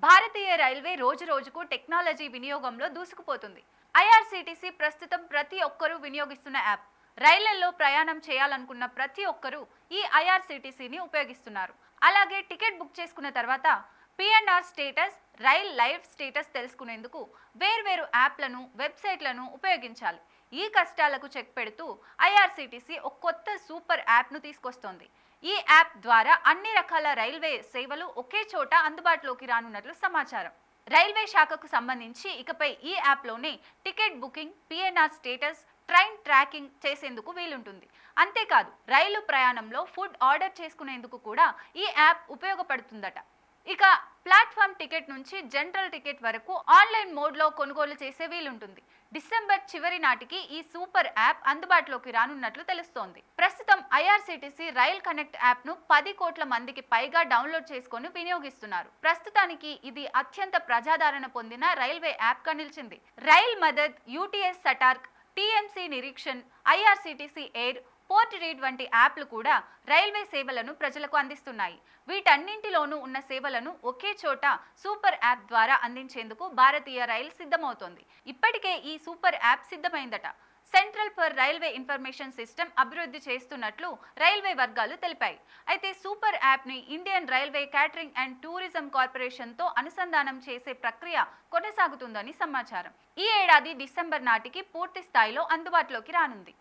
భారతీయ railway రోజురోజుకు technology వినియోగంలో దూసుకుపోతుంది. IRCTC ప్రస్తుతం ప్రతి ఒక్కరూ వినియోగిస్తున్న యాప్. రైళ్లలో ప్రయాణం చేయాలనుకున్న ప్రతి ఒక్కరూ ఈ ఐఆర్సీటీసీని ఉపయోగిస్తున్నారు. అలాగే టికెట్ బుక్ చేసుకున్న తర్వాత PNR status, rail live status తెలుసుకునేందుకు వేర్వేరు యాప్లను, వెబ్సైట్లను ఉపయోగించాలి. ఈ కష్టాలకు చెక్ పెడుతూ ఐఆర్సీటీసీ ఒక కొత్త సూపర్ యాప్ను తీసుకొస్తోంది. ఈ యాప్ ద్వారా అన్ని రకాల రైల్వే సేవలు ఒకే చోట అందుబాటులోకి రానున్నట్లు సమాచారం. రైల్వే శాఖకు సంబంధించి ఇకపై ఈ యాప్లోనే ticket booking, PNR status, train tracking చేసేందుకు వీలుంటుంది. అంతేకాదు రైలు ప్రయాణంలో ఫుడ్ ఆర్డర్ చేసుకునేందుకు కూడా ఈ యాప్ ఉపయోగపడుతుందట. ఇక ప్లాట్ఫామ్ టికెట్ నుంచి జనరల్ టికెట్ వరకు ఆన్లైన్ మోడ్లో కొనుగోలు చేసే వీలుంటుంది. డిసెంబర్ చివరి నాటికి ఈ సూపర్ యాప్ అందుబాటులోకి రానున్నట్లు తెలుస్తోంది. ప్రస్తుతం ఐఆర్సీటీసీ రైల్ కనెక్ట్ యాప్ను 10 కోట్ల మందికి పైగా డౌన్లోడ్ చేసుకొని వినియోగిస్తున్నారు. ప్రస్తుతానికి ఇది అత్యంత ప్రజాదరణ పొందిన రైల్వే యాప్గా నిలిచింది. Rail Madad, UTS Satark, TMC Nirikshan, IRCTC air, port read వంటి యాప్లు కూడా రైల్వే సేవలను ప్రజలకు అందిస్తున్నాయి. వీటన్నింటిలోనూ ఉన్న సేవలను ఒకే చోట సూపర్ యాప్ ద్వారా అందించేందుకు భారతీయ రైల్ సిద్ధమవుతోంది. ఇప్పటికే ఈ సూపర్ యాప్ సిద్ధమైందట. Central for railway information system అభివృద్ధి చేస్తున్నట్లు రైల్వే వర్గాలు తెలిపాయి. అయితే సూపర్ యాప్ని Indian railway catering and tourism కార్పొరేషన్తో అనుసంధానం చేసే ప్రక్రియ కొనసాగుతుందని సమాచారం. ఈ ఏడాది డిసెంబర్ నాటికి పూర్తి స్థాయిలో అందుబాటులోకి రానుంది.